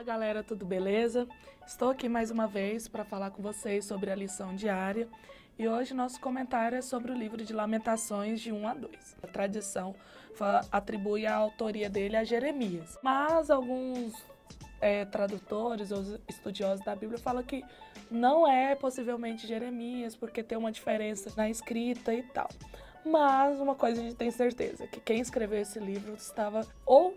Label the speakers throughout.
Speaker 1: Fala galera, tudo beleza? Estou aqui mais uma vez para falar com vocês sobre a lição diária e hoje nosso comentário é sobre o livro de Lamentações de 1 a 2. A tradição atribui a autoria dele a Jeremias, mas alguns tradutores ou estudiosos da Bíblia falam que não é possivelmente Jeremias porque tem uma diferença na escrita e tal. Mas uma coisa a gente tem certeza, que quem escreveu esse livro estava ou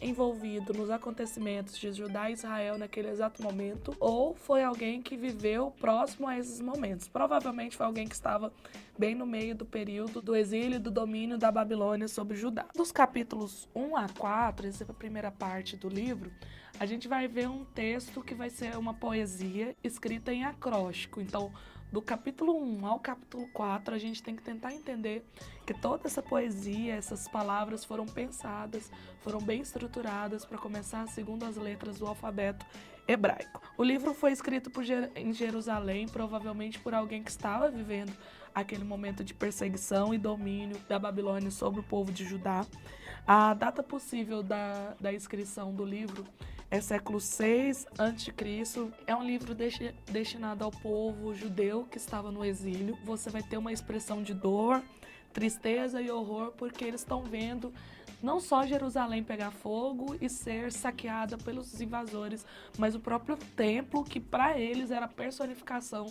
Speaker 1: envolvido nos acontecimentos de Judá e Israel naquele exato momento, ou foi alguém que viveu próximo a esses momentos. Provavelmente foi alguém que estava bem no meio do período do exílio e do domínio da Babilônia sobre Judá. Dos capítulos 1 a 4, essa é a primeira parte do livro, a gente vai ver um texto que vai ser uma poesia escrita em acróstico. Então, do capítulo 1 ao capítulo 4, a gente tem que tentar entender que toda essa poesia, essas palavras foram pensadas, foram bem estruturadas para começar segundo as letras do alfabeto hebraico. O livro foi escrito em Jerusalém, provavelmente por alguém que estava vivendo aquele momento de perseguição e domínio da Babilônia sobre o povo de Judá. A data possível da inscrição do livro é século 6 a.C. É um livro destinado ao povo judeu que estava no exílio. Você vai ter uma expressão de dor, tristeza e horror, porque eles estão vendo não só Jerusalém pegar fogo e ser saqueada pelos invasores, mas o próprio templo, que para eles era a personificação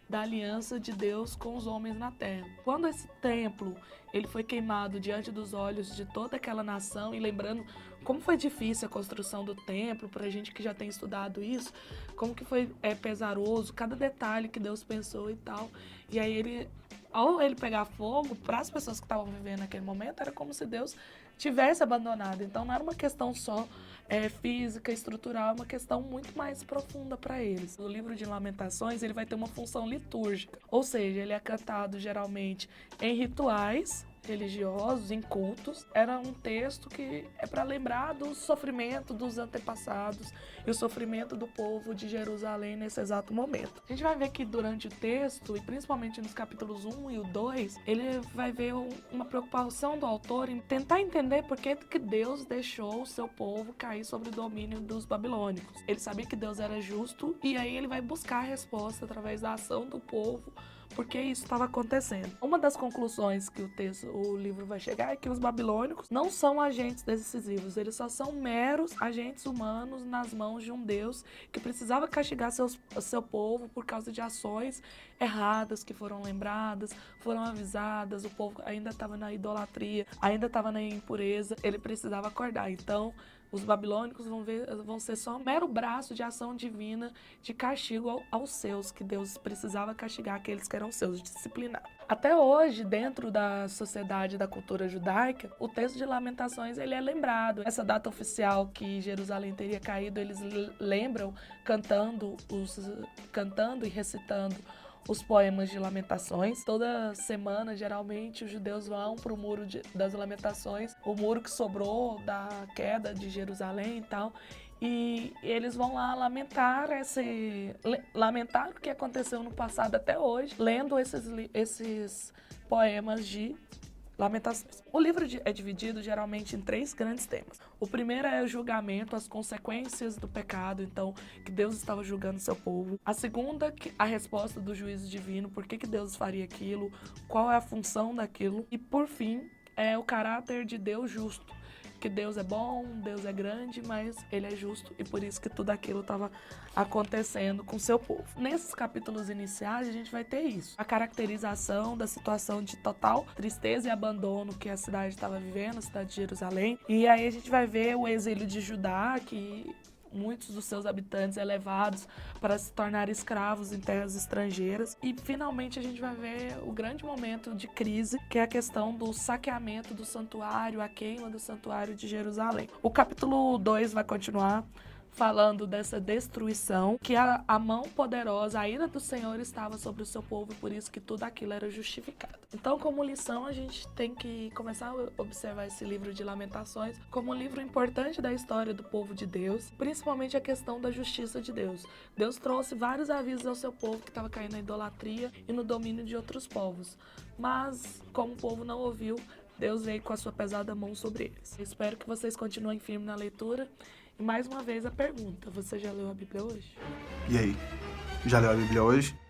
Speaker 1: da aliança de Deus com os homens na terra. Quando esse templo ele foi queimado diante dos olhos de toda aquela nação, e lembrando como foi difícil a construção do templo, para a gente que já tem estudado isso, como que foi pesaroso, cada detalhe que Deus pensou e tal. E aí ao ele pegar fogo, para as pessoas que estavam vivendo naquele momento, era como se Deus tivesse abandonado. Então não era uma questão só física, estrutural, é uma questão muito mais profunda para eles. O livro de Lamentações ele vai ter uma função litúrgica, ou seja, ele é cantado geralmente em rituais religiosos, em cultos. Era um texto que é para lembrar do sofrimento dos antepassados e o sofrimento do povo de Jerusalém nesse exato momento. A gente vai ver que durante o texto, e principalmente nos capítulos 1 e o 2, ele vai ver uma preocupação do autor em tentar entender por que Deus deixou o seu povo cair sobre o domínio dos babilônicos. Ele sabia que Deus era justo e aí ele vai buscar a resposta através da ação do povo, porque isso estava acontecendo. Uma das conclusões que o livro vai chegar é que os babilônicos não são agentes decisivos, eles só são meros agentes humanos nas mãos de um Deus que precisava castigar seu povo por causa de ações erradas que foram lembradas, foram avisadas, o povo ainda estava na idolatria, ainda estava na impureza, ele precisava acordar. Então, os babilônicos vão ser só um mero braço de ação divina de castigo aos seus, que Deus precisava castigar aqueles que eram seus, disciplinar. Até hoje, dentro da sociedade da cultura judaica, o texto de Lamentações ele é lembrado. Essa data oficial que Jerusalém teria caído, eles lembram cantando e recitando os poemas de Lamentações. Toda semana, geralmente, os judeus vão para o muro das Lamentações, o muro que sobrou da queda de Jerusalém e tal, e eles vão lá lamentar o que aconteceu no passado até hoje, lendo esses poemas de Lamentações. O livro é dividido geralmente em 3 grandes temas. O primeiro é o julgamento, as consequências do pecado, então, que Deus estava julgando seu povo. A segunda, a resposta do juízo divino, por que Deus faria aquilo, qual é a função daquilo. E, por fim, é o caráter de Deus justo, que Deus é bom, Deus é grande, mas Ele é justo e por isso que tudo aquilo estava acontecendo com seu povo. Nesses capítulos iniciais a gente vai ter isso, a caracterização da situação de total tristeza e abandono que a cidade estava vivendo, a cidade de Jerusalém, e aí a gente vai ver o exílio de Judá, que muitos dos seus habitantes levados para se tornar escravos em terras estrangeiras. E finalmente a gente vai ver o grande momento de crise, que é a questão do saqueamento do santuário, a queima do santuário de Jerusalém. O capítulo 2 vai continuar falando dessa destruição, que a mão poderosa, a ira do Senhor estava sobre o seu povo, e por isso que tudo aquilo era justificado. Então, como lição, a gente tem que começar a observar esse livro de Lamentações como um livro importante da história do povo de Deus, principalmente a questão da justiça de Deus. Deus trouxe vários avisos ao seu povo que estava caindo na idolatria e no domínio de outros povos, mas como o povo não ouviu, Deus veio com a sua pesada mão sobre eles. Espero que vocês continuem firmes na leitura. E mais uma vez a pergunta, você já leu a Bíblia hoje?
Speaker 2: E aí? Já leu a Bíblia hoje?